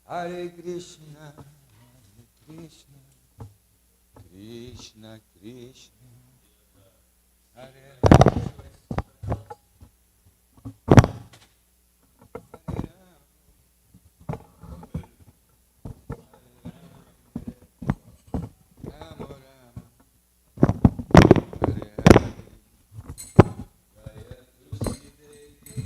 Hare Krishna, Krishna, Krishna Krishna, Hare Hare, Hare Rama, Rama Rama, Hare Hare, Jaya Tulsi Devi.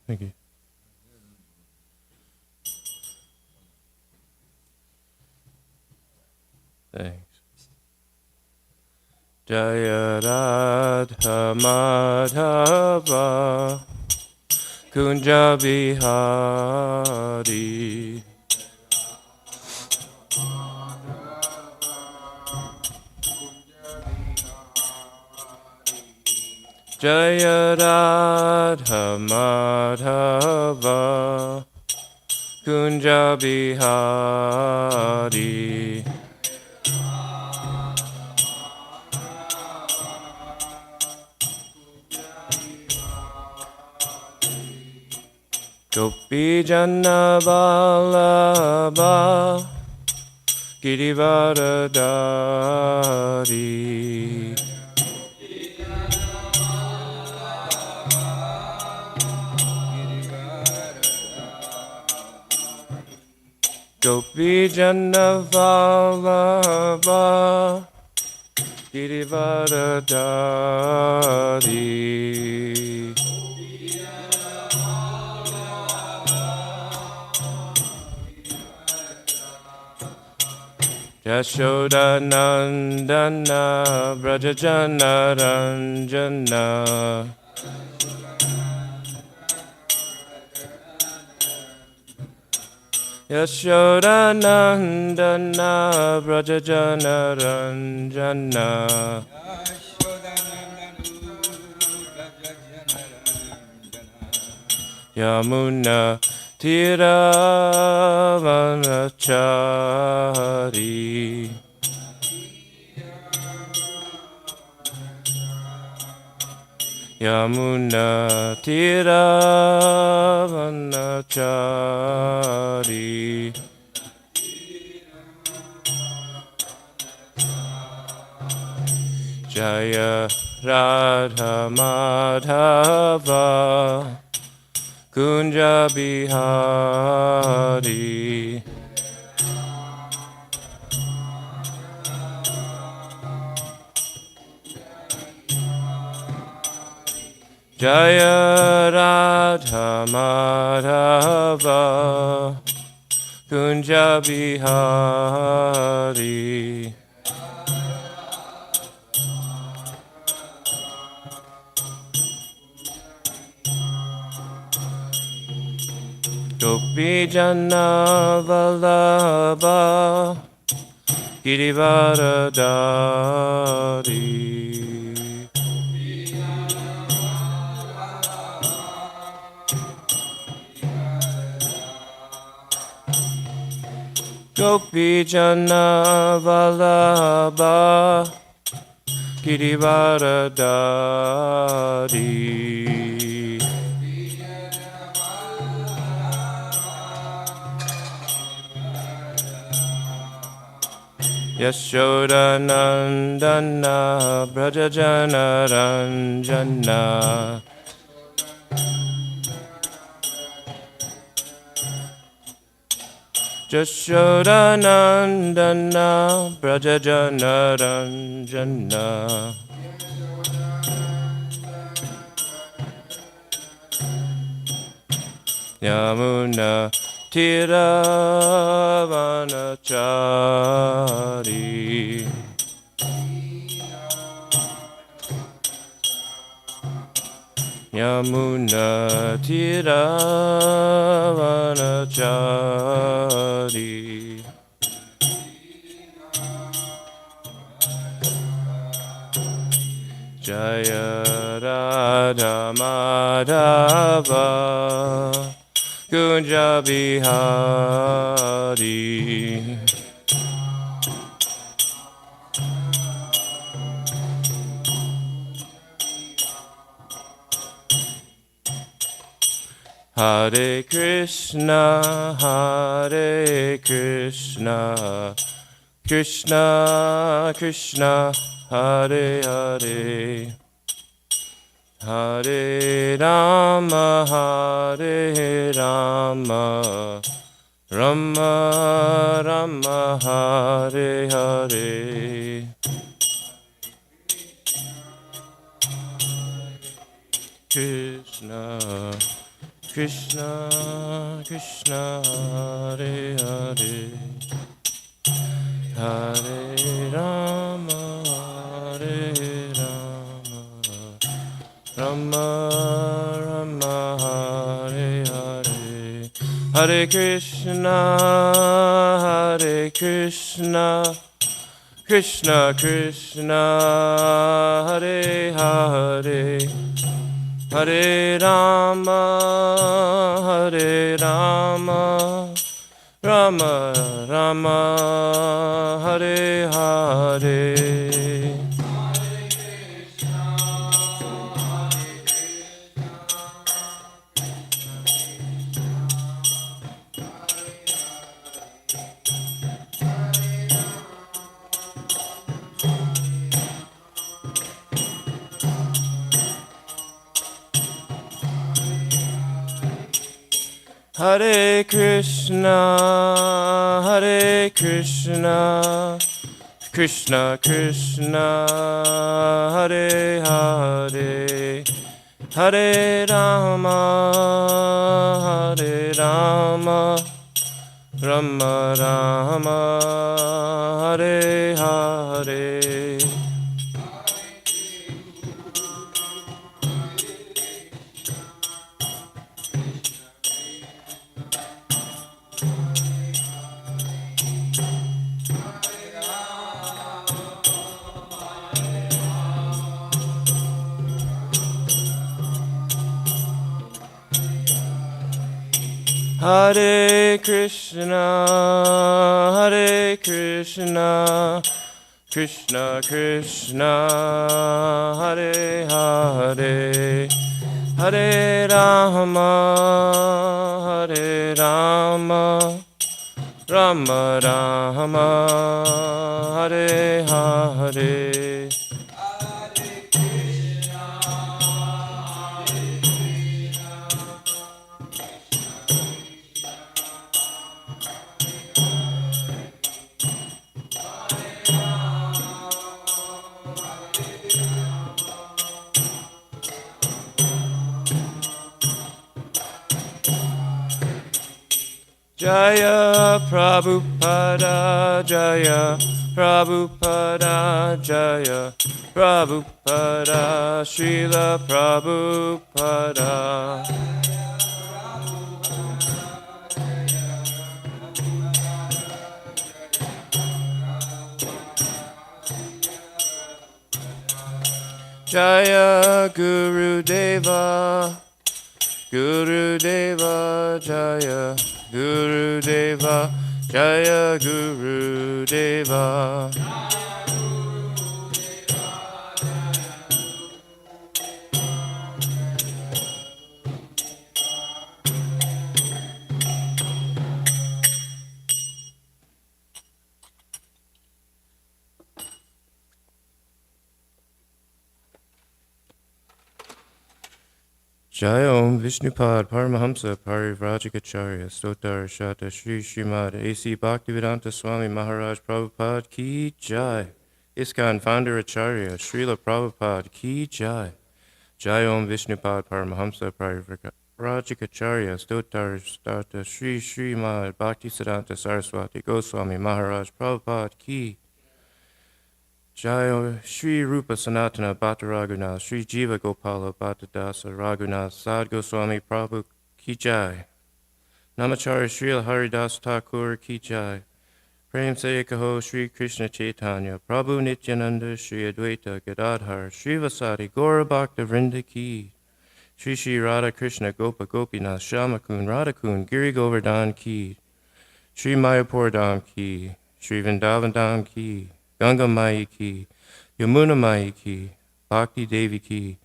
Thank you. Thanks. Jaya Radha Madhava Kunja Bihari Jaya Radha Madhava Kunja Bihari Gopi Jana Vallabha Girivaradari Gopi Jana Vallabha Girivaradari Yashoda Nandana Brajajana Ranjana Yashoda Nandana Brajajana Ranjana Yamuna Tiravanachari Yamuna Tiravanachari Jaya Radha Madhava Kunja Bihari Jaya Radha Madhava Kunja Bihari Gopi Jana Vallabha Girivaradari Gopi Jana Vallabha Girivaradari Yashoda Nandana Brajajana Ranjana Yashoda Nandana Brajajana Ranjana Yamuna Tiravanachari Yamuna Tiravanachari Jaya Radha Madhava Kunja Bihari Hare Krishna, Hare Krishna, Krishna Krishna, Hare Hare, Hare Rama, Hare Rama, Rama Rama, Hare Hare. Krishna Krishna Krishna, Hare Hare, Hare Rama, Hare Rama, Rama Rama, Hare Hare. Hare Krishna, Hare Krishna, Krishna Krishna, Hare Hare, Hare Rama, Hare Rama, Rama Rama, Hare Hare. Hare Krishna, Hare Krishna, Krishna Krishna, Hare Hare, Hare Rama, Hare Rama, Rama Rama, Hare Hare. Hare Krishna, Hare Krishna, Krishna Krishna, Hare Hare, Hare Rama, Hare Rama, Rama Rama, Hare Hare. Jaya Prabhupada, Jaya Prabhupada, Jaya Prabhupada, Srila Prabhupada. Jaya Guru Deva, Guru Deva, Jaya Guru Deva, Jaya Guru Deva. Jai Om Vishnupad Paramahamsa Parivrajikacharya Stotar Shata Shri Srimad A.C. Bhaktivedanta Swami Maharaj Prabhupada Ki Jai. ISKCON Founder Acharya Srila Prabhupada Ki Jai. Jai Om Vishnupad Paramahamsa Parivrajikacharya Stotar Shata Shri Srimad Bhaktisiddhanta Saraswati Goswami Maharaj Prabhupada Ki Jai Shri Rupa Sanatana Bhatta Raghunath, Shri Jiva Gopala Bhatta Dasa Raghunath, Sad Goswami Prabhu Ki Jai. Namacharya Srila Haridas Thakur Ki Jai. Prem Se Kaho Shri Krishna Chaitanya, Prabhu Nityananda, Shri Advaita Gadadhar, Shri Vasadi Gaura Bhakta Vrinda Ki. Shri Shri Radha Krishna Gopa Gopinath, Shamakun Radhakun, Giri Govardhan Ki. Shri Mayapur Dham Ki, Shri Vrindavan Dham Ki. Ganga Mai Ki, Yamuna Mai Ki, Bhakti Devi Ki,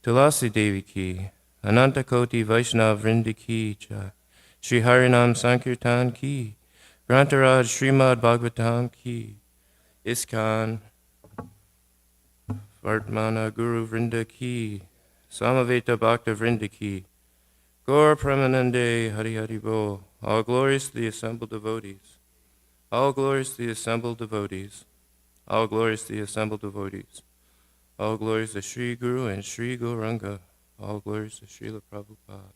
Tulasi Devi Ki, Ananta Koti Vaishnav Vrinda Ki Jai, Shri Harinam Sankirtan Ki, Grantaraj Srimad Bhagavatam Ki, ISKCON Vartmana Guru Vrinda Ki, Samaveta Bhakta Vrinda Ki, Gaur Premanande Hari Hari Bol, all glories to the assembled devotees, all glories to the assembled devotees. All glories to the assembled devotees. All glories to Sri Guru and Sri Gauranga. All glories to Srila Prabhupada.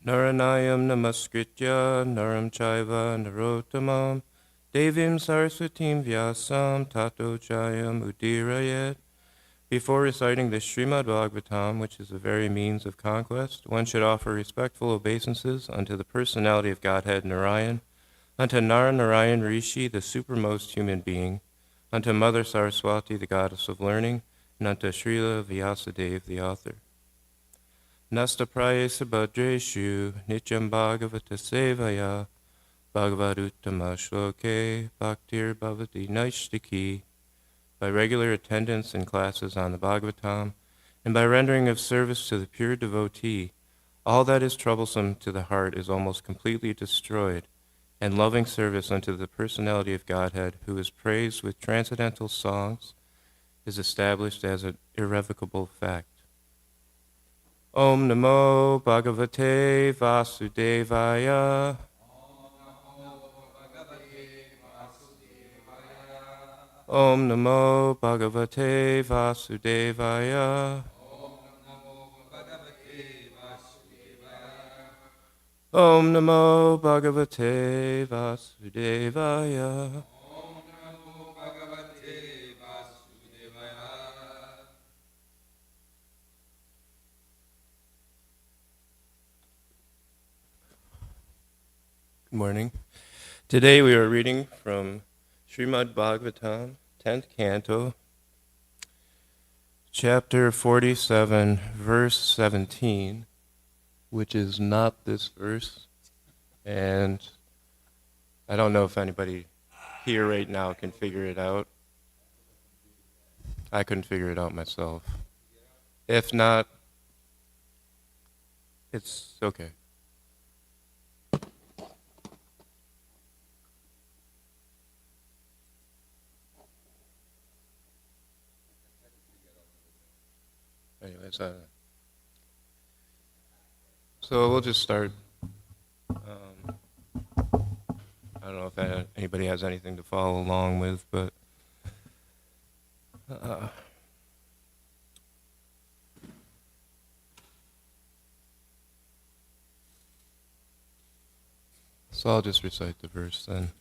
Naranayam namaskritya naram chaiva narottamam devim saraswatim vyasam tato jayam udirayet. Before reciting the Srimad Bhagavatam, which is the very means of conquest, one should offer respectful obeisances unto the personality of Godhead Narayan, unto Narayan Rishi, the supermost human being, unto Mother Saraswati, the goddess of learning, and unto Srila Vyasadeva, the author. Nastapraye sabhadreshu nityam bhagavata sevaya bhagavaduttama shloke bhaktir bhavati naishtiki. By regular attendance in classes on the Bhagavatam, and by rendering of service to the pure devotee, all that is troublesome to the heart is almost completely destroyed, and loving service unto the personality of Godhead, who is praised with transcendental songs, is established as an irrevocable fact. Om Namo Bhagavate Vasudevaya. Om Namo Bhagavate Vasudevaya. Om Namo Bhagavate Vasudevaya. Good morning. Today we are reading from Srimad Bhagavatam, 10th Canto, Chapter 47, Verse 17, which is not this verse. And I don't know if anybody here right now can figure it out. I couldn't figure it out myself. If not, it's okay. Anyways, so we'll just start. I don't know if anybody has anything to follow along with, but so I'll just recite the verse then.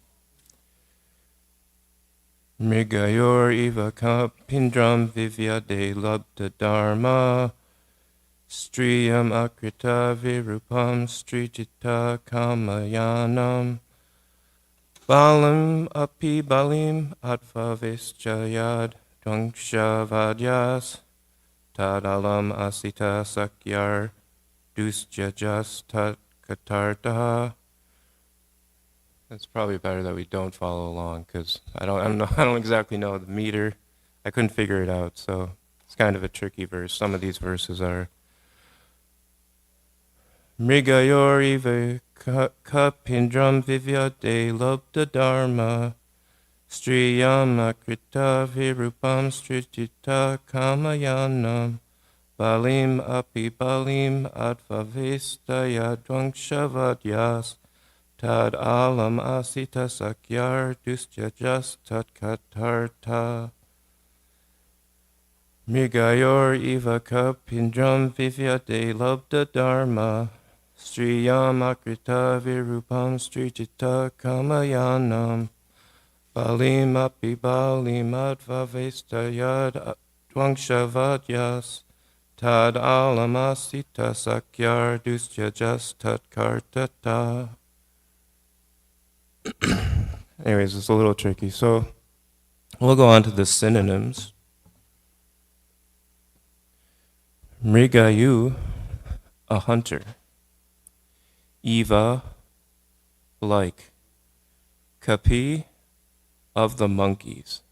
Mrigayor eva kapindram vivyade labda dharma striyam akrita virupam strijita kamayanam balim api balim advaveschayad dvangshavadhyas tadalam asita sakyar dusjajas tat katartaha. It's probably better that we don't follow along because I don't exactly know the meter. I couldn't figure it out, so it's kind of a tricky verse. Some of these verses are Mrigayor eva kapindram vivyade labda dharma striyam akrita virupam strijita kamayanam balim api balim advavestaya dvangshavadhyas tad alam asita sakyar dusjajas tat katarta. Mrigayor eva kapindram vivyade labda dharma striyam akrita virupam strijita kamayanam balim api balim advavestayad dvangshavadhyas tad alam asita sakyar dusjajas tat kartata. Anyways, it's a little tricky. So we'll go on to the synonyms. Mrigayu, a hunter. Eva, like. Kapi, of the monkeys.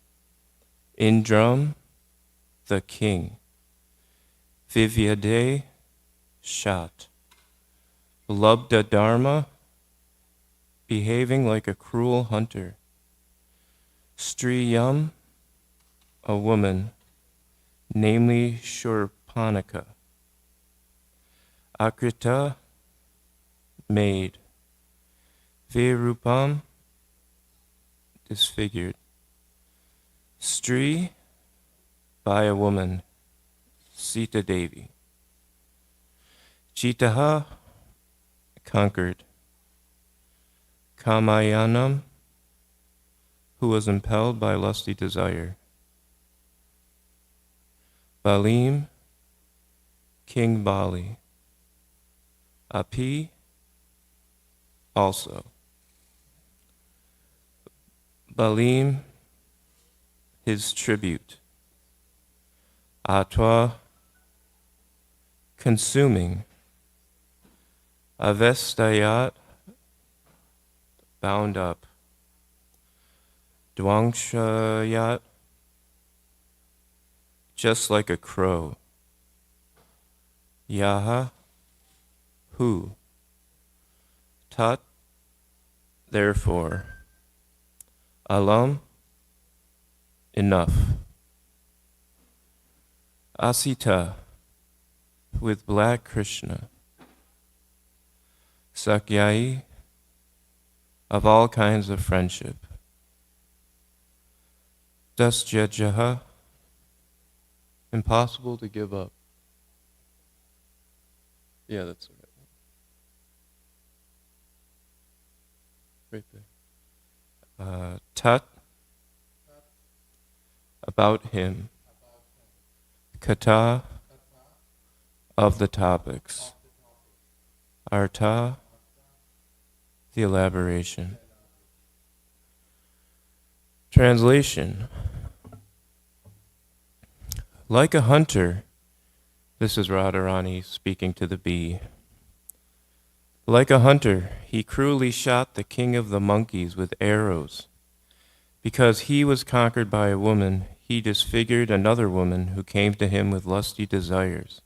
Indram, the king. Vivyade, shot. Labda dharma, behaving like a cruel hunter. Striyam, a woman, namely Shurpanaka. Akrita, maid. Virupam, disfigured. Stri, by a woman, Sita Devi. Chitaha, conquered. Kamayanam, who was impelled by lusty desire. Balim, King Bali. Api, also. Balim, his tribute. Atwa, consuming. Avestayat, bound up. Dwangshayat, just like a crow. Yaha, who. Tat, therefore. Alam, enough. Asita, with black Krishna. Sakyai, of all kinds of friendship. Dasjajaha, impossible to give up. Yeah, that's right there. Tat, about him. Kata, of the topics. Arta, the elaboration. Translation. Like a hunter, this is Radharani speaking to the bee. Like a hunter, he cruelly shot the king of the monkeys with arrows. Because he was conquered by a woman, he disfigured another woman who came to him with lusty desires.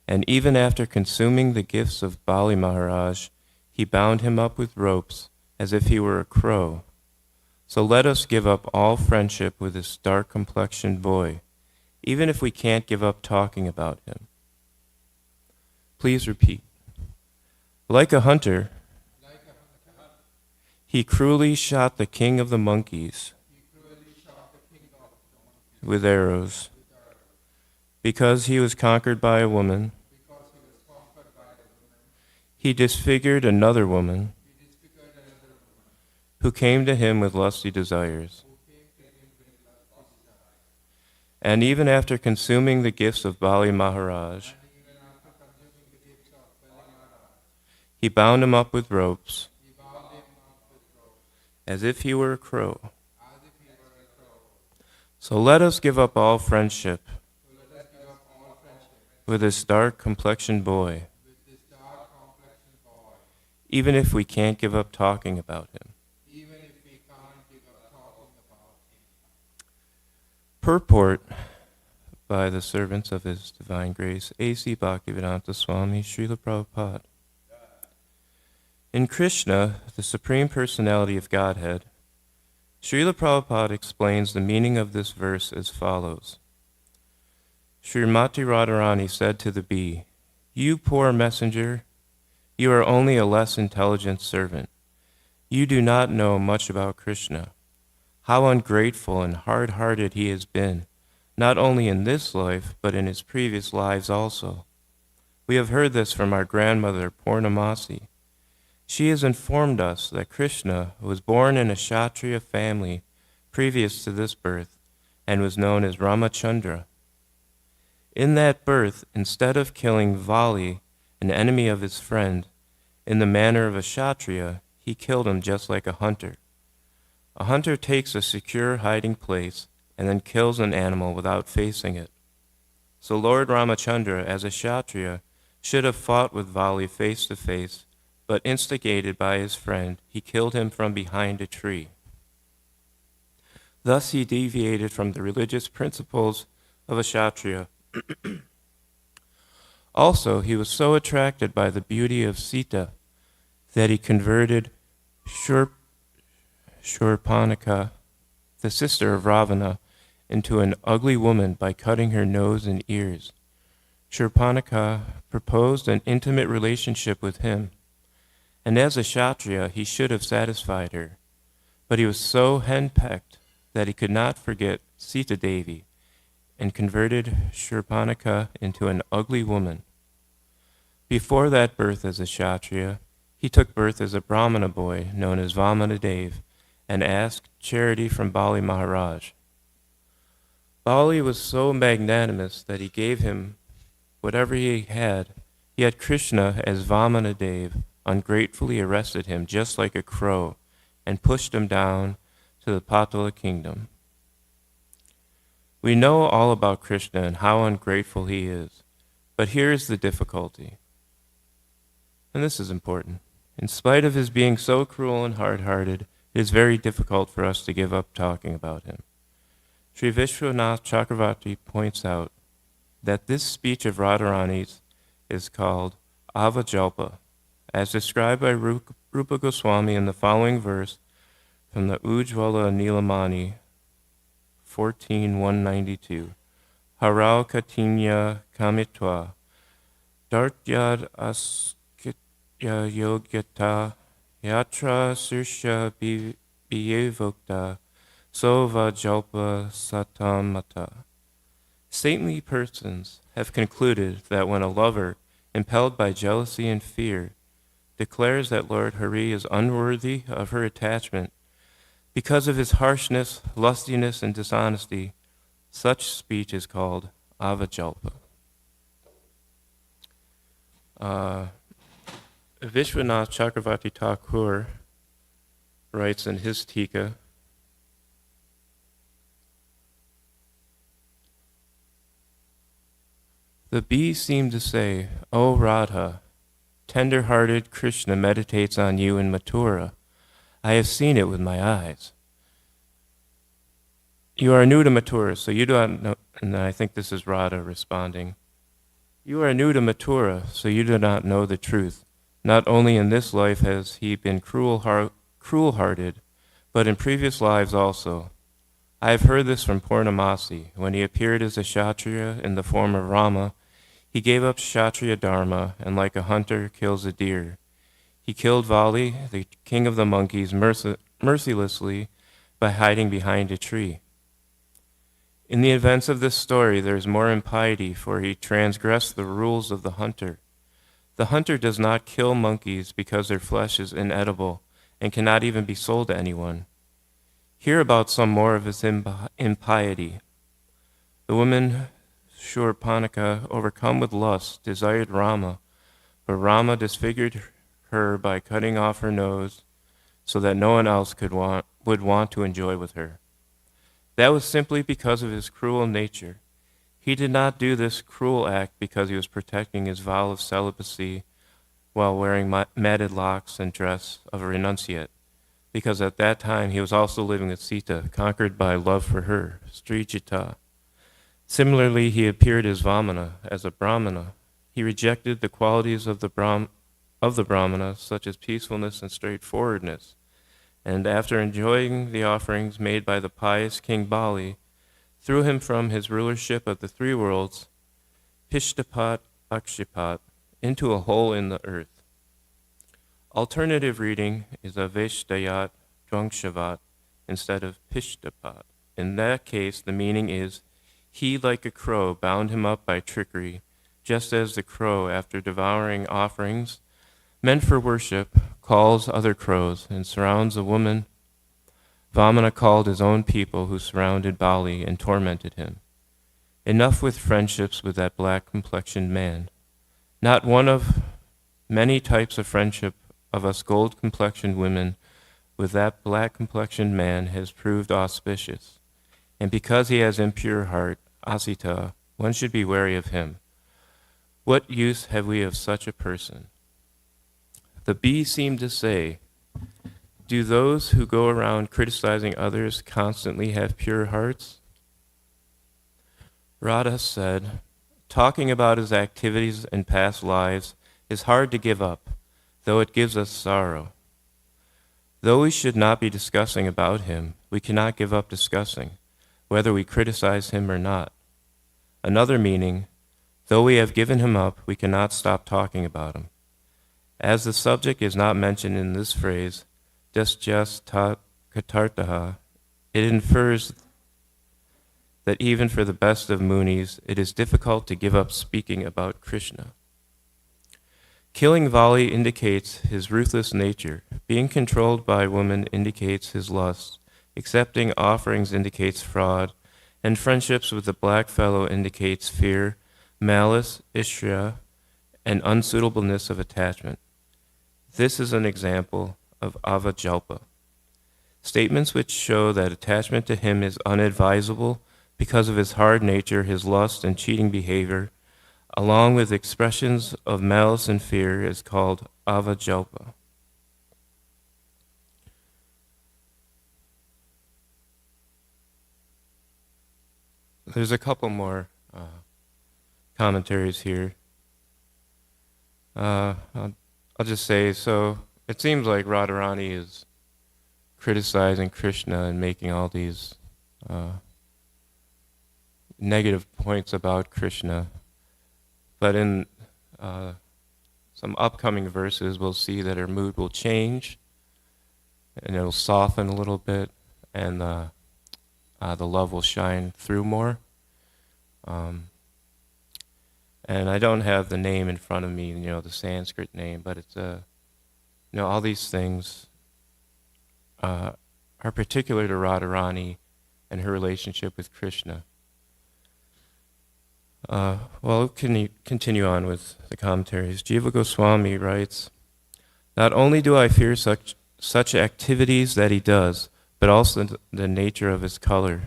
And even after consuming the gifts of Bali Maharaj, he bound him up with ropes as if he were a crow. So let us give up all friendship with this dark-complexioned boy, even if we can't give up talking about him. Please repeat. Like a hunter, he cruelly shot the king of the monkeys with arrows. Because he was conquered by a woman, he disfigured another woman who came to him with lusty desires. And even after consuming the gifts of Bali Maharaj, he bound him up with ropes as if he were a crow. So let us give up all friendship with this dark-complexioned boy, even if we can't give up talking about him. Purport by the servants of His Divine Grace, A.C. Bhaktivedanta Swami Srila Prabhupada. In Krishna, the Supreme Personality of Godhead, Srila Prabhupada explains the meaning of this verse as follows. Srimati Radharani said to the bee, "You poor messenger, you are only a less intelligent servant. You do not know much about Krishna. How ungrateful and hard-hearted he has been, not only in this life, but in his previous lives also. We have heard this from our grandmother, Purnamasi. She has informed us that Krishna was born in a Kshatriya family previous to this birth and was known as Ramachandra. In that birth, instead of killing Vali, an enemy of his friend, in the manner of a Kshatriya, he killed him just like a hunter. A hunter takes a secure hiding place and then kills an animal without facing it. So Lord Ramachandra, as a Kshatriya, should have fought with Vali face to face, but instigated by his friend, he killed him from behind a tree. Thus he deviated from the religious principles of a Kshatriya. Also, he was so attracted by the beauty of Sita that he converted Shurpanaka, the sister of Ravana, into an ugly woman by cutting her nose and ears. Shurpanaka proposed an intimate relationship with him, and as a Kshatriya he should have satisfied her, but he was so henpecked that he could not forget Sita Devi and converted Shurpanaka into an ugly woman. Before that birth as a Kshatriya, he took birth as a Brahmana boy known as Vamanadev and asked charity from Bali Maharaj. Bali was so magnanimous that he gave him whatever he had, yet Krishna, as Vamanadev, ungratefully arrested him just like a crow and pushed him down to the Patala kingdom. We know all about Krishna and how ungrateful he is, but here is the difficulty. And this is important. In spite of his being so cruel and hard-hearted, it is very difficult for us to give up talking about him. Sri Vishwanath Chakravarti points out that this speech of Radharani's is called Avajalpa, as described by Rupa Goswami in the following verse from the Ujjvala Nilamani 14.192. Harau Katinya Kamitva Dartyad Askitya Yogyata Yatra Sirsha Biyevokta Sova Jalpa Satamata. Saintly persons have concluded that when a lover, impelled by jealousy and fear, declares that Lord Hari is unworthy of her attachment because of his harshness, lustiness, and dishonesty, such speech is called avajalpa. Vishwanath Chakravarti Thakur writes in his Tika, the bee seemed to say, "O Radha, tender-hearted Krishna meditates on you in Mathura. I have seen it with my eyes. You are new to Mathura, so you do not know, and I think this is Radha responding. You are new to Mathura, so you do not know the truth. Not only in this life has he been cruel-hearted, but in previous lives also. I have heard this from Purnamasi. When he appeared as a Kshatriya in the form of Rama, he gave up Kshatriya dharma and like a hunter kills a deer. He killed Vali, the king of the monkeys, mercilessly by hiding behind a tree. In the events of this story, there is more impiety, for he transgressed the rules of the hunter. The hunter does not kill monkeys because their flesh is inedible and cannot even be sold to anyone. Hear about some more of his impiety. The woman Shurpanaka, overcome with lust, desired Rama, but Rama disfigured her by cutting off her nose so that no one else would want to enjoy with her. That was simply because of his cruel nature. He did not do this cruel act because he was protecting his vow of celibacy while wearing matted locks and dress of a renunciate, because at that time he was also living with Sita, conquered by love for her, Srijita. Similarly, he appeared as Vamana, as a Brahmana. He rejected the qualities of the Brahmana, such as peacefulness and straightforwardness, and after enjoying the offerings made by the pious King Bali, threw him from his rulership of the three worlds, Pishtapat Akshipat, into a hole in the earth. Alternative reading is Aveshtayat Dvangshavat instead of Pishtapat. In that case, the meaning is, he, like a crow, bound him up by trickery, just as the crow, after devouring offerings meant for worship, calls other crows and surrounds a woman. Vamana called his own people who surrounded Bali and tormented him. Enough with friendships with that black-complexioned man. Not one of many types of friendship of us gold-complexioned women with that black-complexioned man has proved auspicious. And because he has impure heart, Asita, one should be wary of him. What use have we of such a person? The bee seemed to say, do those who go around criticizing others constantly have pure hearts? Radha said, talking about his activities and past lives is hard to give up, though it gives us sorrow. Though we should not be discussing about him, we cannot give up discussing, whether we criticize him or not. Another meaning, though we have given him up, we cannot stop talking about him. As the subject is not mentioned in this phrase, Dasjas tat katartaha, it infers that even for the best of munis, it is difficult to give up speaking about Krishna. Killing Vali indicates his ruthless nature. Being controlled by women indicates his lust. Accepting offerings indicates fraud. And friendships with the black fellow indicates fear, malice, ishya, and unsuitableness of attachment. This is an example of avajalpa. Statements which show that attachment to him is unadvisable because of his hard nature, his lust, and cheating behavior, along with expressions of malice and fear, is called avajalpa. There's a couple more commentaries here. I'll just say, so it seems like Radharani is criticizing Krishna and making all these negative points about Krishna. But in some upcoming verses, we'll see that her mood will change, and it'll soften a little bit, and the love will shine through more. And I don't have the name in front of me, the Sanskrit name, but it's all these things are particular to Radharani and her relationship with Krishna. Well, can you continue on with the commentaries? Jiva Goswami writes, not only do I fear such activities that he does, but also the nature of his color.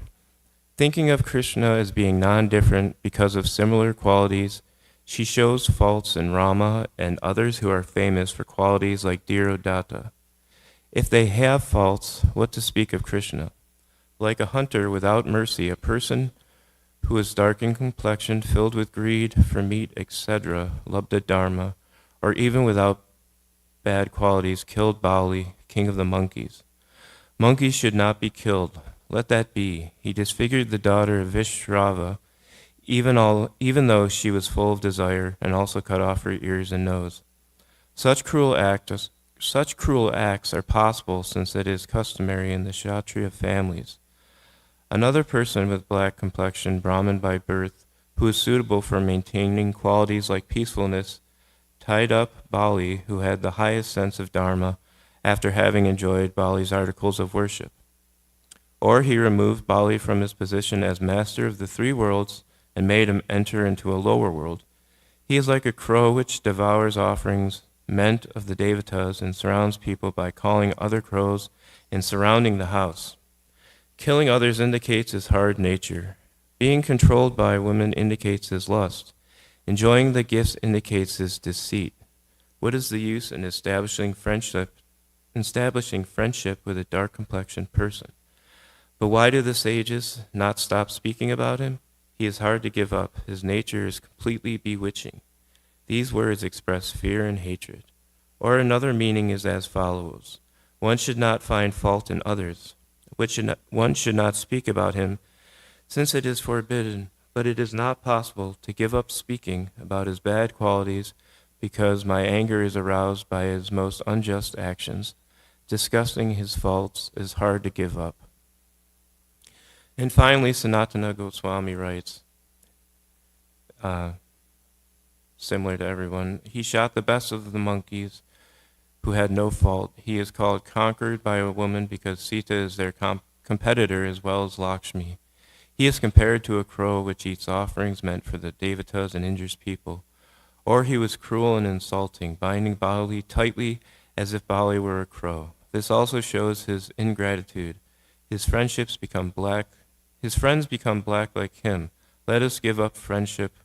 Thinking of Krishna as being non-different because of similar qualities She shows faults in Rama and others who are famous for qualities like Dhirodatta. If they have faults, what to speak of Krishna? Like a hunter without mercy, a person who is dark in complexion, filled with greed for meat, etc., Lubda Dharma, or even without bad qualities, killed Bali, king of the monkeys. Monkeys should not be killed. Let that be. He disfigured the daughter of Vishrava, even though she was full of desire, and also cut off her ears and nose. Such cruel acts are possible since it is customary in the Kshatriya families. Another person with black complexion, Brahmin by birth, who is suitable for maintaining qualities like peacefulness, tied up Bali, who had the highest sense of Dharma, after having enjoyed Bali's articles of worship. Or he removed Bali from his position as master of the three worlds and made him enter into a lower world. He is like a crow which devours offerings meant of the devatas and surrounds people by calling other crows and surrounding the house. Killing others indicates his hard nature. Being controlled by women indicates his lust. Enjoying the gifts indicates his deceit. What is the use in establishing friendship with a dark-complexioned person? But why do the sages not stop speaking about him? He is hard to give up. His nature is completely bewitching. These words express fear and hatred. Or another meaning is as follows. One should not find fault in others. One should not speak about him, since it is forbidden, but it is not possible to give up speaking about his bad qualities because my anger is aroused by his most unjust actions. Discussing his faults is hard to give up. And finally, Sanatana Goswami writes, similar to everyone, he shot the best of the monkeys who had no fault. He is called conquered by a woman because Sita is their competitor as well as Lakshmi. He is compared to a crow which eats offerings meant for the devatas and injures people. Or he was cruel and insulting, binding Bali tightly as if Bali were a crow. This also shows his ingratitude. His friends become black like him. Let us give up friendship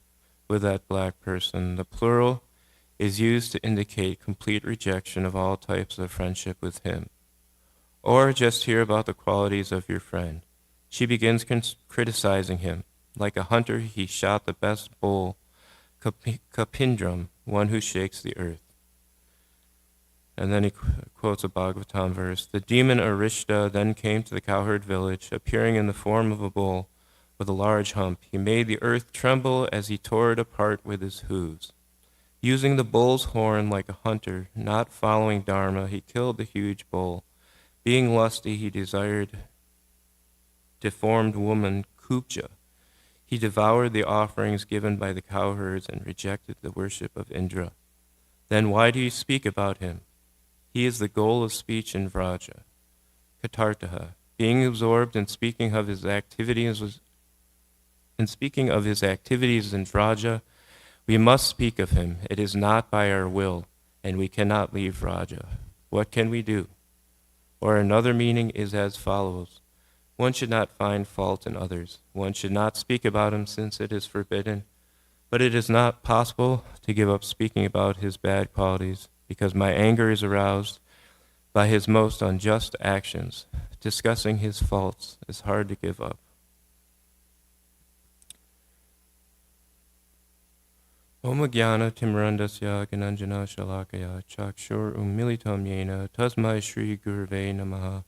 with that black person. The plural is used to indicate complete rejection of all types of friendship with him. Or just hear about the qualities of your friend. She begins criticizing him. Like a hunter, he shot the best bull, Kapindram, one who shakes the earth. And then he quotes a Bhagavatam verse. The demon Arishta then came to the cowherd village, appearing in the form of a bull with a large hump. He made the earth tremble as he tore it apart with his hooves. Using the bull's horn like a hunter, not following Dharma, he killed the huge bull. Being lusty, he desired deformed woman Kubja. He devoured the offerings given by the cowherds and rejected the worship of Indra. Then why do you speak about him? He is the goal of speech in Vraja. Katartaha, being absorbed in speaking of his activities in Vraja, we must speak of him. It is not by our will, and we cannot leave Vraja. What can we do? Or another meaning is as follows. One should not find fault in others. One should not speak about him since it is forbidden. But it is not possible to give up speaking about his bad qualities because my anger is aroused by his most unjust actions. Discussing his faults is hard to give up. Om Jnana Timrandasya Gananjana Shalakaya Chakshur Umilitam Yena Tasmai Shri Gurve Namaha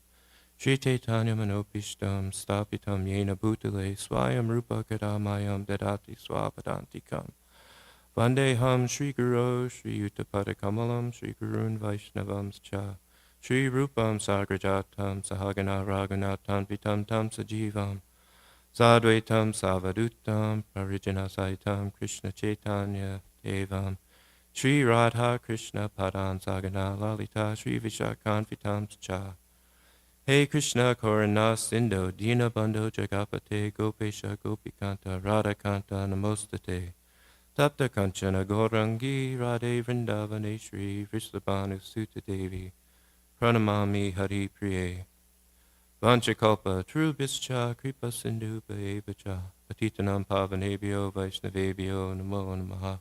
Shri Chaitanya Manopishtam Stapitam Yena Bhutale Swayam Rupa Kadamayam Dadati Swapadantikam Vandeham Shri Guru Shri Uttapada Kamalam Shri Gurun Vaishnavams Cha Shri Rupam Sagrajatam Sahagana Raghunatam Pitam Tam Sajivam Sadvaitam Savadutam Parijana Krishna Chaitanya Devam Shri Radha Krishna Padan Sagana Lalita Shri Vishakanvitam Cha Hey Krishna Korana Sindho Dina Bandho Jagapate Gopesha Gopikanta Radhakanta Namostate Tapta Kanchana Gorangi Radhe Vrindavane Shri Vrishabhanu Sutta Devi Pranamami Hari Priye Vanchakalpa Trubhischa Kripa Sindhu Bhaevacha Patitanam Pavanebhyo Vaishnavebhyo Namo Namaha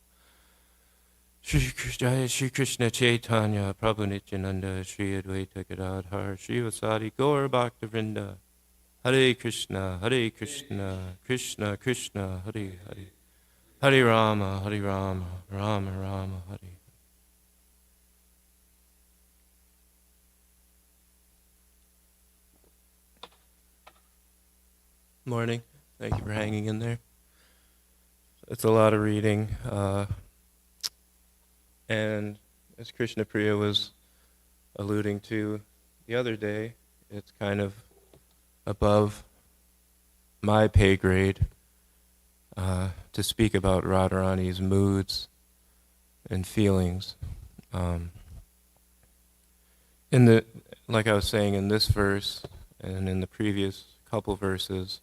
Shri Krishna Chaitanya Prabhu Nityananda Shri Advaita Gadadhar Shri Vasadi Gaur Bhaktivinoda Hare Krishna Krishna Krishna Hare Hare Hare Rama Rama Rama Hare. Morning. Thank you for hanging in there. It's a lot of reading. And as Krishna Priya was alluding to the other day, it's kind of above my pay grade to speak about Radharani's moods and feelings. Like I was saying, in this verse and in the previous couple verses,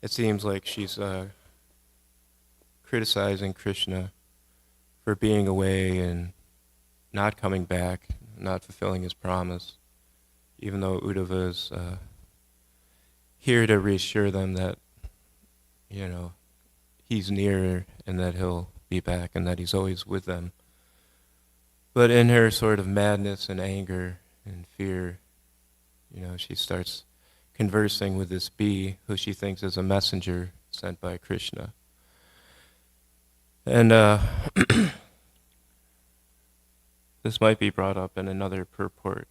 it seems like she's criticizing Krishna for being away and not coming back, not fulfilling his promise, even though Uddhava is here to reassure them that, he's near and that he'll be back and that he's always with them. But in her sort of madness and anger and fear, she starts conversing with this bee who she thinks is a messenger sent by Krishna. And this might be brought up in another purport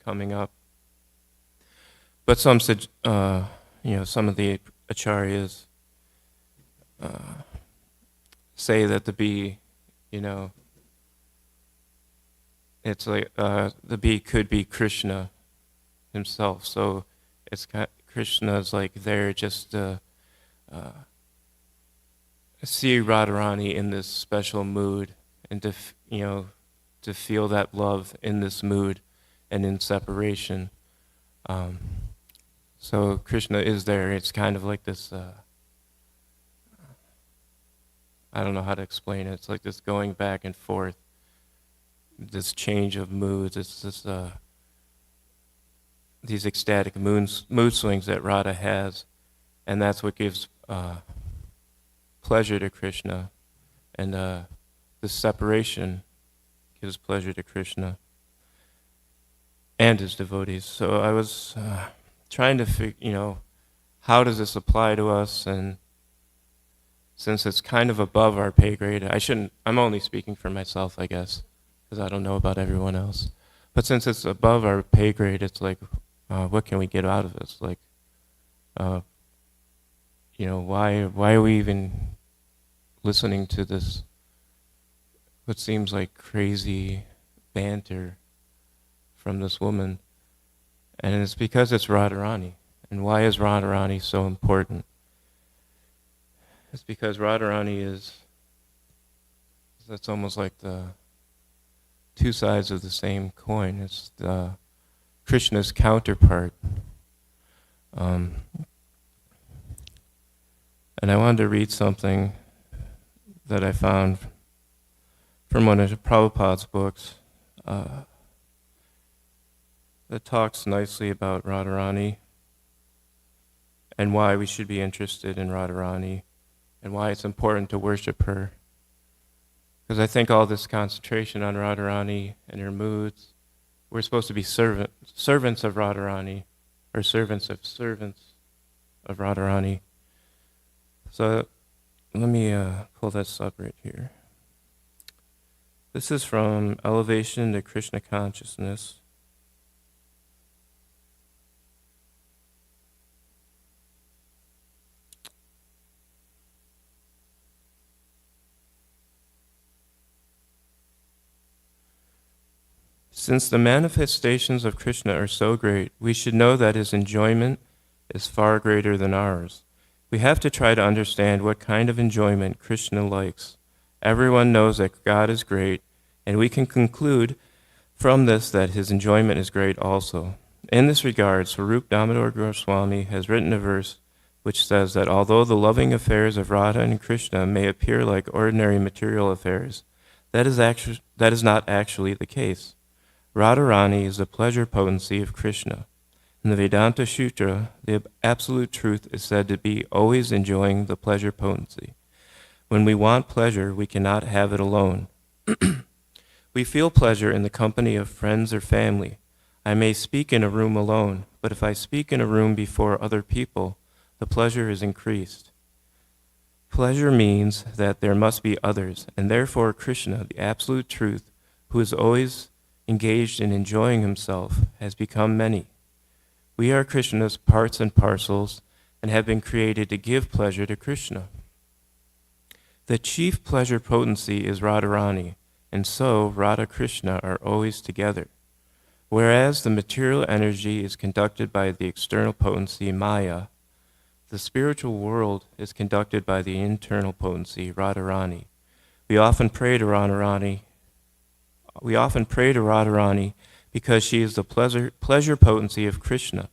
coming up. But some of the acharyas say that the bee, it's like the bee could be Krishna himself. So it's Krishna's like there just to see Radharani in this special mood and to feel that love in this mood and in separation. So Krishna is there. It's kind of like this, I don't know how to explain it. It's like this going back and forth, this change of moods. It's this, these ecstatic mood swings that Radha has, and that's what gives pleasure to Krishna, and this separation gives pleasure to Krishna and his devotees. So I was trying to figure, how does this apply to us? And since it's kind of above our pay grade, I'm only speaking for myself, I guess, because I don't know about everyone else. But since it's above our pay grade, it's like, what can we get out of this? Like, why are we even listening to this, what seems like crazy banter from this woman? And it's because it's Radharani. And why is Radharani so important? It's because Radharani that's almost like the two sides of the same coin. It's Krishna's counterpart. And I wanted to read something that I found from one of Prabhupada's books that talks nicely about Radharani and why we should be interested in Radharani and why it's important to worship her. Because I think all this concentration on Radharani and her moods, we're supposed to be servants of Radharani, or servants of Radharani. So let me pull this up right here. This is from Elevation to Krishna Consciousness. Since the manifestations of Krishna are so great, we should know that his enjoyment is far greater than ours. We have to try to understand what kind of enjoyment Krishna likes. Everyone knows that God is great, and we can conclude from this that his enjoyment is great also. In this regard, Swarup Damodar Goswami has written a verse which says that although the loving affairs of Radha and Krishna may appear like ordinary material affairs, that is not actually the case. Radharani is the pleasure potency of Krishna. In the Vedanta Sutra, the absolute truth is said to be always enjoying the pleasure potency. When we want pleasure, we cannot have it alone. We feel pleasure in the company of friends or family. I may speak in a room alone, but if I speak in a room before other people, the pleasure is increased. Pleasure means that there must be others, and therefore Krishna, the absolute truth, who is always engaged in enjoying himself, has become many. We are Krishna's parts and parcels, and have been created to give pleasure to Krishna. The chief pleasure potency is Radharani, and so Radha Krishna are always together. Whereas the material energy is conducted by the external potency Maya, the spiritual world is conducted by the internal potency Radharani. We often pray to Radharani because she is the pleasure potency of Krishna.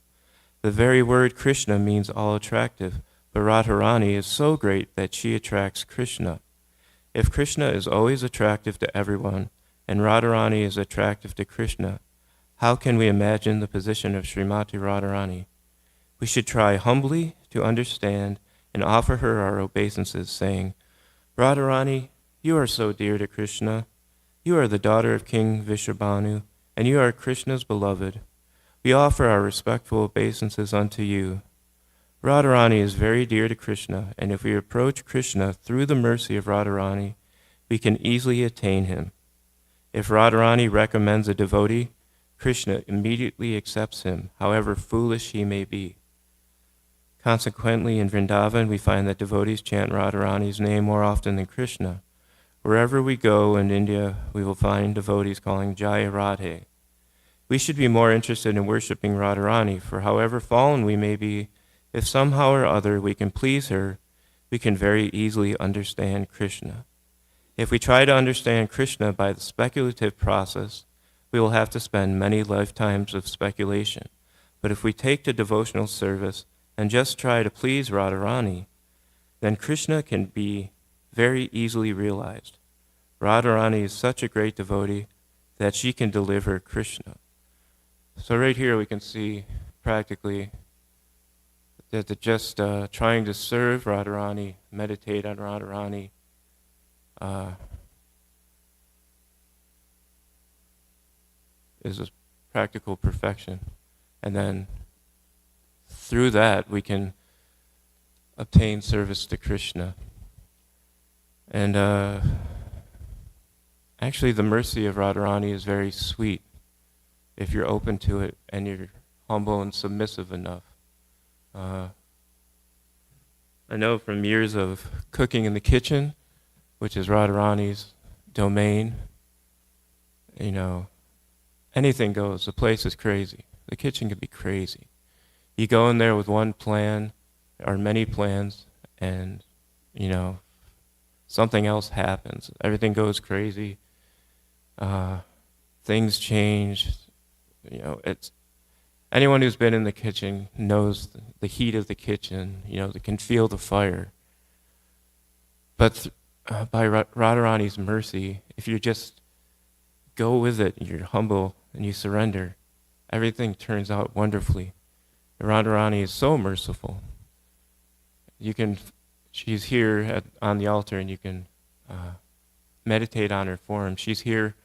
The very word Krishna means all attractive, but Radharani is so great that she attracts Krishna. If Krishna is always attractive to everyone, and Radharani is attractive to Krishna, how can we imagine the position of Srimati Radharani? We should try humbly to understand and offer her our obeisances, saying, Radharani, you are so dear to Krishna. You are the daughter of King Vishwabhanu, and you are Krishna's beloved. We offer our respectful obeisances unto you. Radharani is very dear to Krishna, and if we approach Krishna through the mercy of Radharani, we can easily attain him. If Radharani recommends a devotee, Krishna immediately accepts him, however foolish he may be. Consequently, in Vrindavan, we find that devotees chant Radharani's name more often than Krishna. Wherever we go in India, we will find devotees calling Jaya Radhe. We should be more interested in worshiping Radharani, for however fallen we may be, if somehow or other we can please her, we can very easily understand Krishna. If we try to understand Krishna by the speculative process, we will have to spend many lifetimes of speculation. But if we take to devotional service and just try to please Radharani, then Krishna can be very easily realized. Radharani is such a great devotee that she can deliver Krishna. So right here we can see practically that just trying to serve Radharani, meditate on Radharani, is a practical perfection. And then through that we can obtain service to Krishna. And actually the mercy of Radharani is very sweet if you're open to it and you're humble and submissive enough. I know from years of cooking in the kitchen, which is Radharani's domain, you know, anything goes. The place is crazy. The kitchen can be crazy. You go in there with one plan or many plans and, you know, something else happens. Everything goes crazy. Things change. You know, it's anyone who's been in the kitchen knows the heat of the kitchen. You know, they can feel the fire. But by Radharani's mercy, if you just go with it, you're humble and you surrender, everything turns out wonderfully. Radharani is so merciful. She's here on the altar, and you can meditate on her form. She's here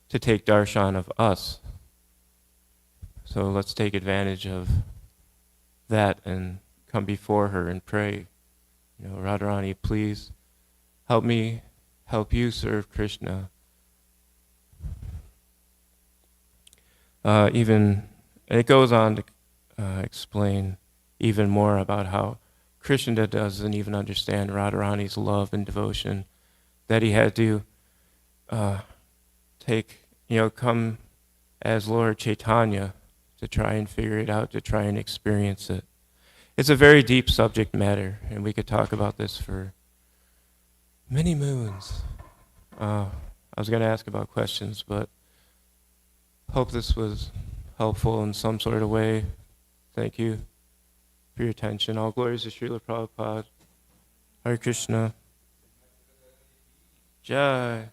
to take darshan of us. So let's take advantage of that and come before her and pray. You know, Radharani, please help me help you serve Krishna. It goes on to explain even more about how Krishna doesn't even understand Radharani's love and devotion, that he had to come as Lord Chaitanya to try and figure it out, to try and experience it. It's a very deep subject matter, and we could talk about this for many moons. I was going to ask about questions, but hope this was helpful in some sort of way. Thank you for your attention. All glories to Srila Prabhupada. Hare Krishna. Jai.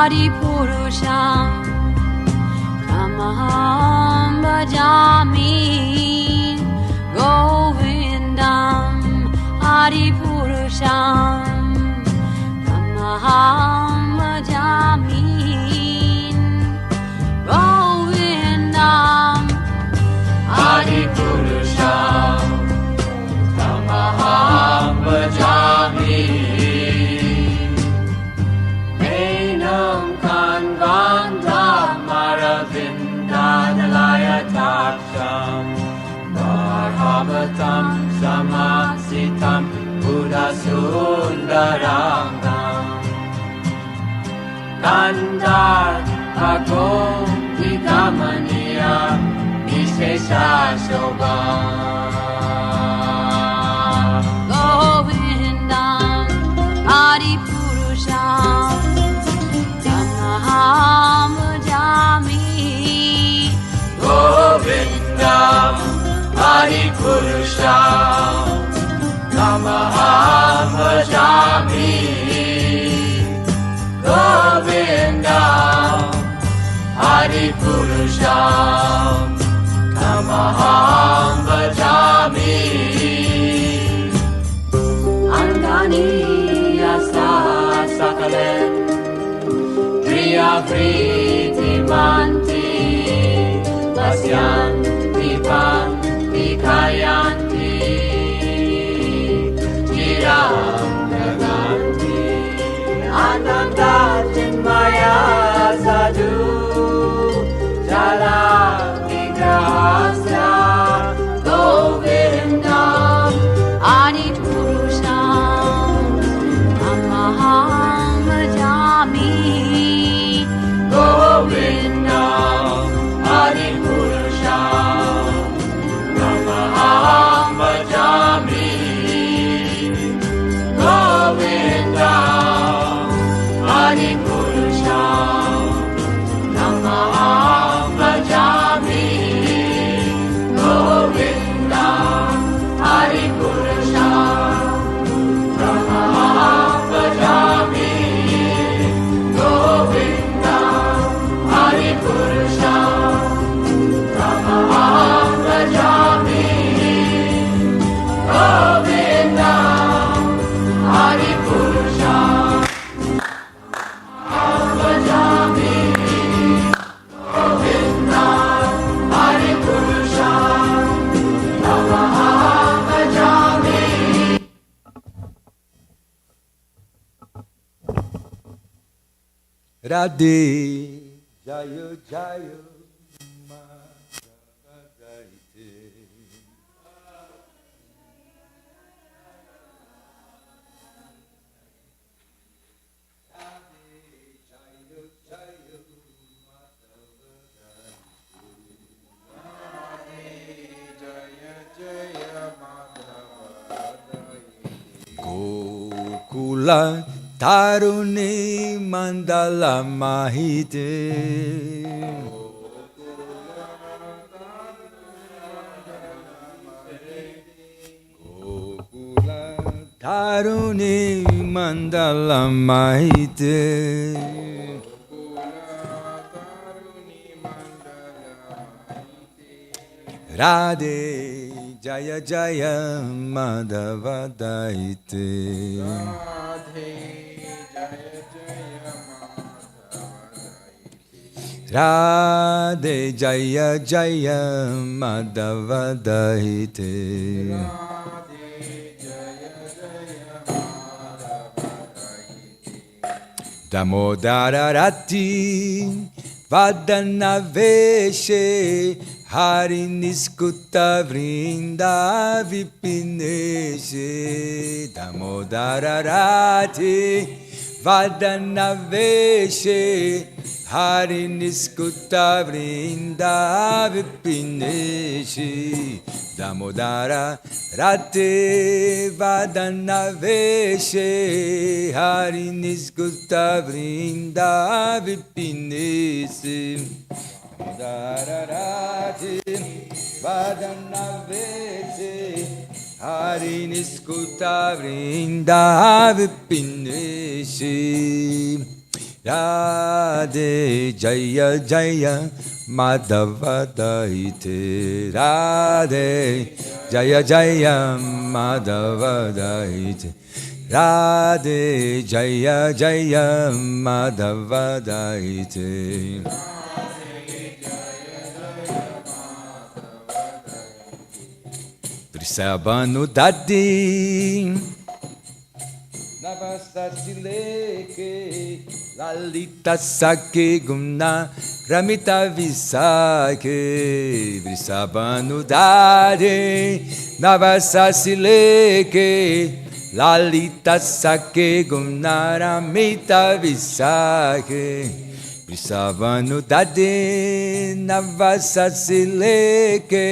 Adipurusham Tamaham Bhajami Govindam Adipurusham Tamaham Bhajami Govindam Adipurusham Tamaham Bhajami Enam Kanvandam Maravindadalayataksham Bharavatam Samasitam Buddhasundarangam Kandar Agom Vigamaniya Nishesha Shobham Govindam Adipurusham Tamaham Bhajami Govindam Adipurusham Tamaham Bhajami Govindam Adipurusham Tamaham Bhajami Angani Asa Sakalen Priya Priti Manti Pasyanti Panti Kayanti Chiram Naganti Ananda Chinmaya Sadhu Jala Vigrahasya Govindam Adipurusham Tamaham Bhajami Govindam Adipurusham Tamaham Bhajami Govindam Adipurusham Tamaham Bhajami Govindam Adipurusham Tamaham Bhajami Govindam Adipurusham Tamaham Bhajami Govindam Adipurusham Bhajami Govindam Adipurusham Tamaham Bhajami Radhe Jaya Jaya Madhavaite Radhe Jaya Jaya Madhavaite Gokula Tarune Mandala Mahite Gokula Tarune Mandala Mahite Radhe Jaya Jaya Madhavadaite Radhe Jaya Jaya Madhavadaite Damodara Rati Vadana Veshe Hari Niskuta Vrinda Vipineshe Damodara Rati Vadana Veshe Hari Niskuta Vrinda Vipineshi Damodara Rate Vadana Veshe Hari Niskuta Vrinda Vipineshi Damodara Rate Vadana Veshe Hari Niskuta Vrinda Vipineshi Radhe Jaya Jaya Madhava Daite Radhe Jaya Jaya Madhava Daite Radhe Jaya Jaya Madhava Daite Vrisabhanu Dadi Navasasileke Lalita Sake Gumna Ramita Visake Vrisabhanu Dadi Navasasileke Lalita Sake Gumna Ramita Visake Vrisabhanu Dadi Navasasileke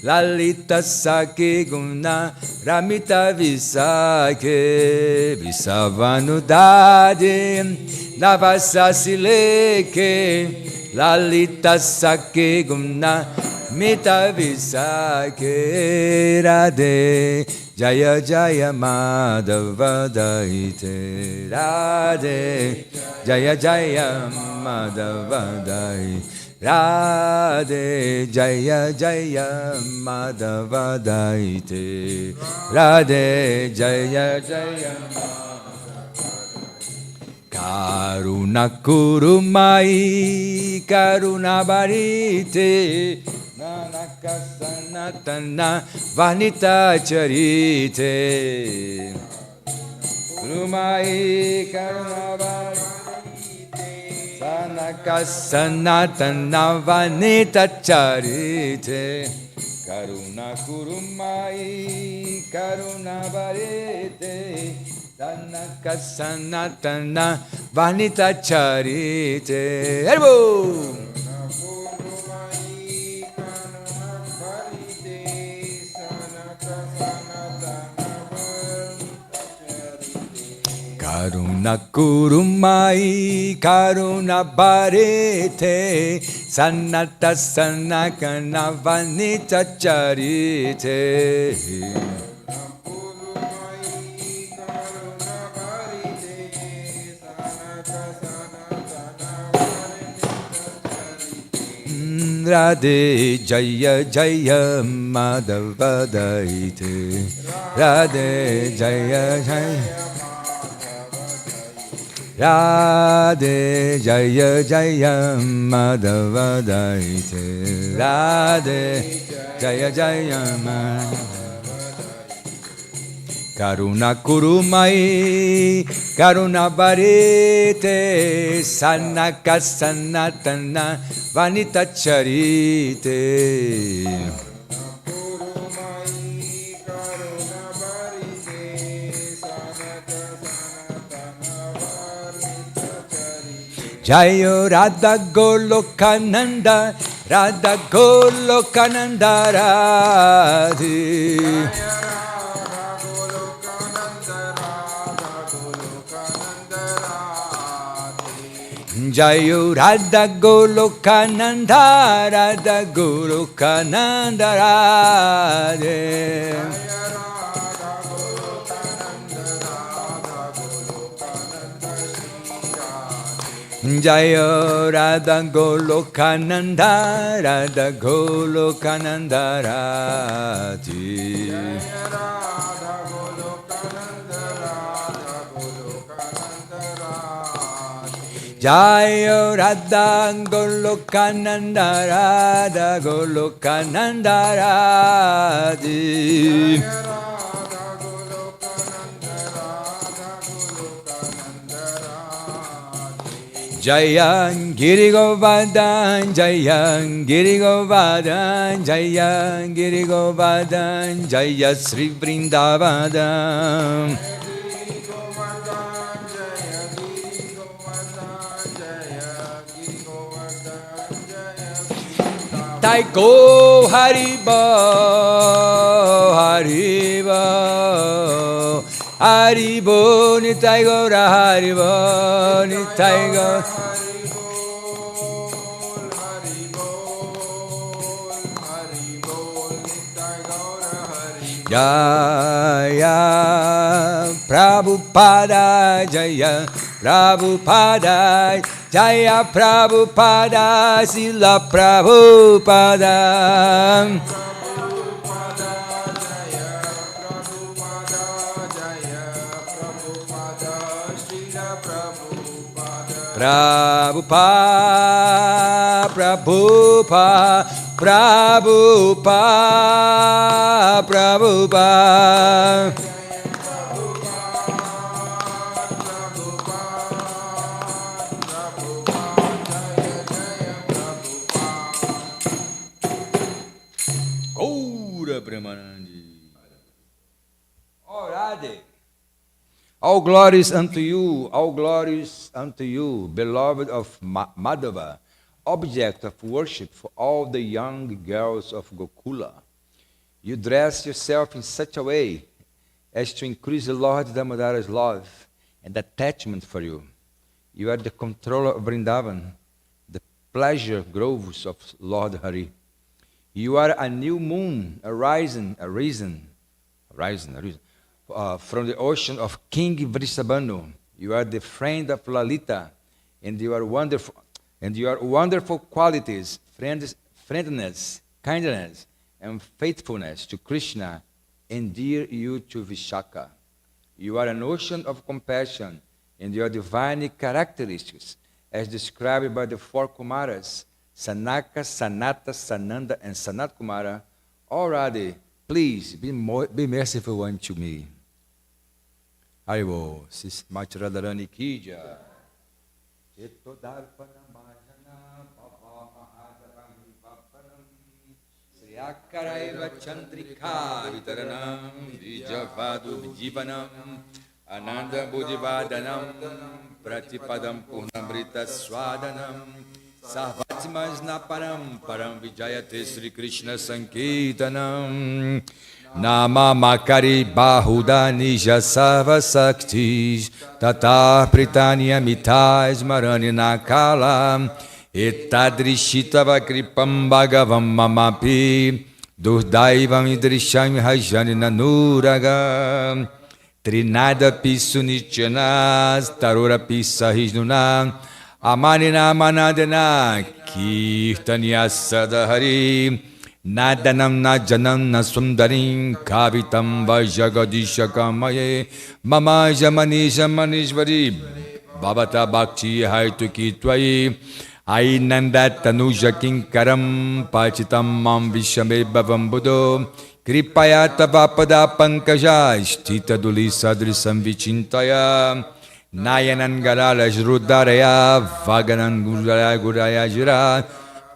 Lalita Sake Gumna Ramita Visake Vrisabhanu Dadi Navasasileke Lalita Sake Gumna Mita Visake Radhe Jaya Jaya Madhava Daite Radhe Jaya Jaya Madhava Daite Radhe Jaya Jaya Madhava Daite Radhe Jaya Jaya Karuna Kurumai Karuna Barite Nanaka Sanatana Vanita Charite Kurumai Karuna Barite Sanaka Sanatana Vanita Charite Karuna Kurumai Karuna Barite Sanaka Sanatana Vanita Charite Hello! Karuna Kurumai Karuna Barite Sanata Sanakana Vanita Charite Radhe Jaya Jaya Madhava Daite Radhe Jaya Jaya Radhe Jaya Jaya Madhava Daite Radhe Jaya Jaya Madhava Karuna Kurumai Karuna Barite Sanaka Sanatana Vanita Charite Jayo Radha Golokananda Radha Golokananda Radhe Jayo Radha Golokananda Radha Golokananda Radhe Jaya Radha Golokananda Radha Golokananda Radhe Jaya Radha Golokananda Radha Golokananda Radhe Jayan Giri Govardhan, Jayan Giri Govardhan, Jayan Giri Govardhan, Jaya Sri Vrindavadam. Taiko Haribo, Haribo, Haribo, Nitai Gora Haribo, Nitai Gora Jaya Prabhupada Jaya Prabhupada, Jaya Prabhupada, Sila Prabhupada. Prabhupada, Prabhupada, Prabhupada, Prabhupada. Gaura Premanandi. Orade. All glories unto you, beloved of Madhava, object of worship for all the young girls of Gokula. You dress yourself in such a way as to increase the Lord Damodara's love and attachment for you. You are the controller of Vrindavan, the pleasure groves of Lord Hari. You are a new moon, arisen from the ocean of King Vrishabhanu. You are the friend of Lalita, and your wonderful qualities, friendliness, kindness, and faithfulness to Krishna endear you to Vishaka. You are an ocean of compassion, and your divine characteristics, as described by the four Kumaras, Sanaka, Sanata, Sananda, and Sanat Kumara, already, please be merciful unto me. Haribo, Sis Mati Radharani ki jai. Sriyakaraiva Chandrika Vitaranam Vijavadu Vijivanam Ananda Buddhivadanam Pratipadam Purnamrita Swadanam Sarvatimas Naparam Param Vijayate Sri Krishna Sankirtanam Nama Makari Bahuda Nija Sarva Saktis Tatar Pritanya Mitais Marani Nakala Etadrishitava Kripam Bhagavam Mamapi Durdaivam Idrisham Hajani Nanuraga Trinada Pisunichanas Tarura Pisahijnuna Amanina Manadana Kirtanya Sadahari Nadanam Najanam Nasundarim Kavitam Vajagadisha Kamaye Mama Jamanisha Manishvari Babata Bhakti Haituki Twai Ainanda Tanuja Kinkaram Pachitam Mam Vishame Bhavam Buddho Kripaya Tavapada Pankaja Shtita Duli Sadrisam Vichintaya Nayanan Garala Jrudaraya Vaganan Guraya Jira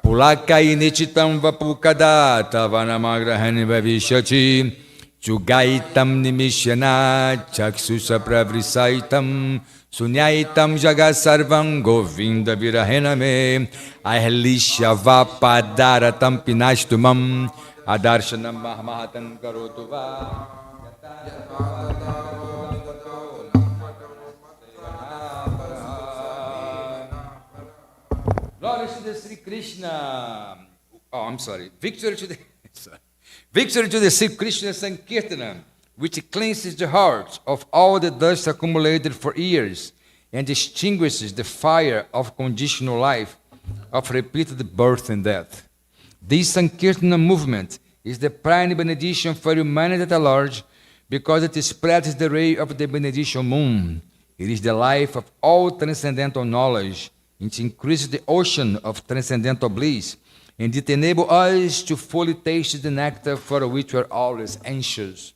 Pulakai Nichitam Vapukada Tavanamagrahan Vavishati Chugaitam Nimishana Chaksusa Pravrisaitam Sunyaitam Jagasarvam Govinda Virahename Ahelisha Vapadaratam Pinashtumam Adarshanam Mahatan Karotuva Glory to the Sri Krishna. Oh, I'm sorry. Victory to the Sri Krishna Sankirtana, which cleanses the hearts of all the dust accumulated for years and extinguishes the fire of conditional life, of repeated birth and death. This Sankirtana movement is the prime benediction for humanity at large because it spreads the ray of the benediction moon. It is the life of all transcendental knowledge. It increases the ocean of transcendental bliss, and it enables us to fully taste the nectar for which we are always anxious.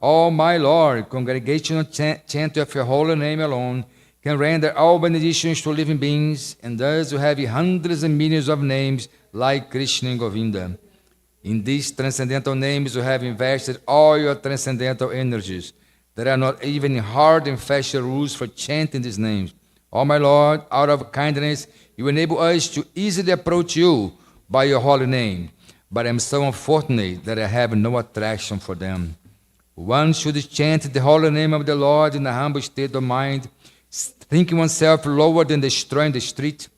Oh, my Lord, congregational chant of your holy name alone can render all benedictions to living beings, and thus you have hundreds and millions of names like Krishna and Govinda. In these transcendental names you have invested all your transcendental energies. There are not even hard and fast rules for chanting these names. Oh, my Lord, out of kindness, you enable us to easily approach you by your holy name, but I am so unfortunate that I have no attraction for them. One should chant the holy name of the Lord in a humble state of mind, thinking oneself lower than the straw in the street.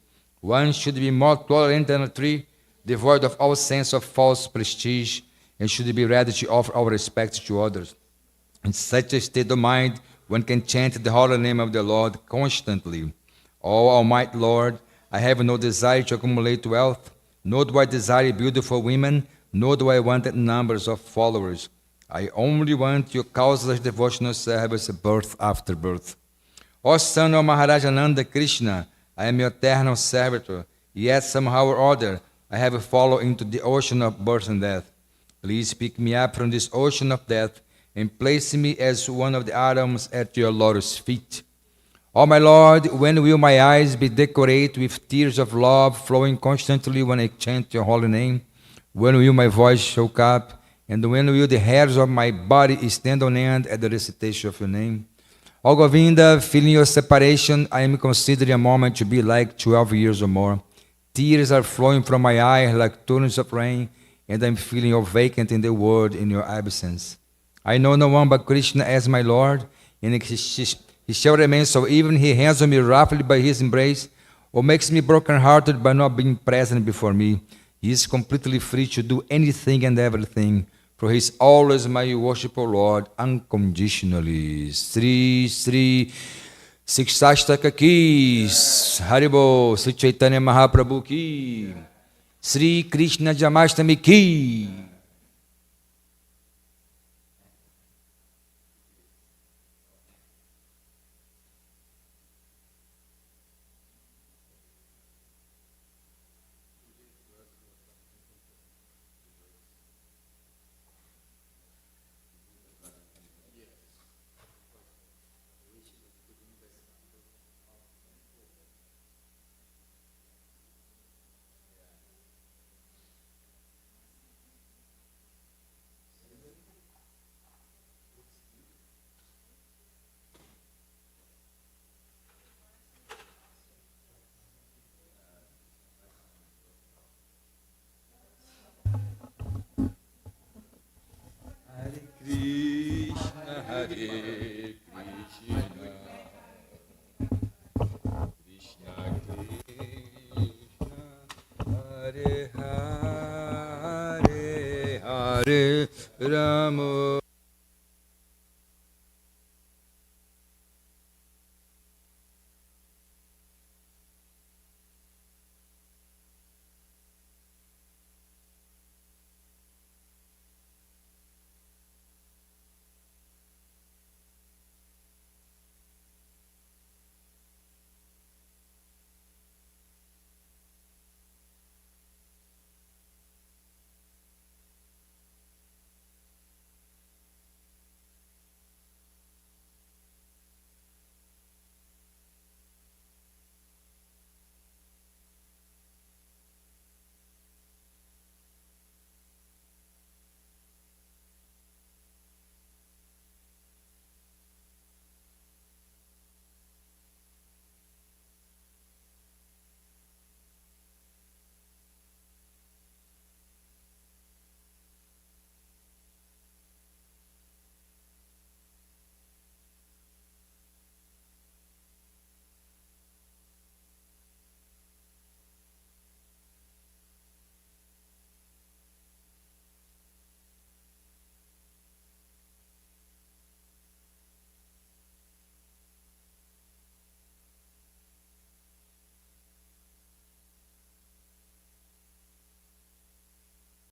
One should be more tolerant than a tree, devoid of all sense of false prestige, and should be ready to offer all respect to others. In such a state of mind, one can chant the holy name of the Lord constantly. O Almighty Lord, I have no desire to accumulate wealth, nor do I desire beautiful women, nor do I want numbers of followers. I only want your causeless devotional service birth after birth. O son of Maharaja Nanda Krishna, I am your eternal servitor, yet somehow or other I have fallen into the ocean of birth and death. Please pick me up from this ocean of death and place me as one of the atoms at your lotus feet. Oh my Lord, when will my eyes be decorated with tears of love flowing constantly when I chant your holy name? When will my voice choke up? And when will the hairs of my body stand on end at the recitation of your name? O Govinda, feeling your separation, I am considering a moment to be like 12 years or more. Tears are flowing from my eyes like torrents of rain, and I am feeling all vacant in the world in your absence. I know no one but Krishna as my Lord, and he shall remain so even he handles me roughly by his embrace, or makes me broken-hearted by not being present before me. He is completely free to do anything and everything, for he is always my worshipful Lord, unconditionally. Sri Sri Sikshashtaka ki, Haribo, Sri Chaitanya Mahaprabhu ki, Sri Krishna Jamashtami ki. Krishna, Hare Krishna, Krishna Krishna, Hare Hare, Hare Rama,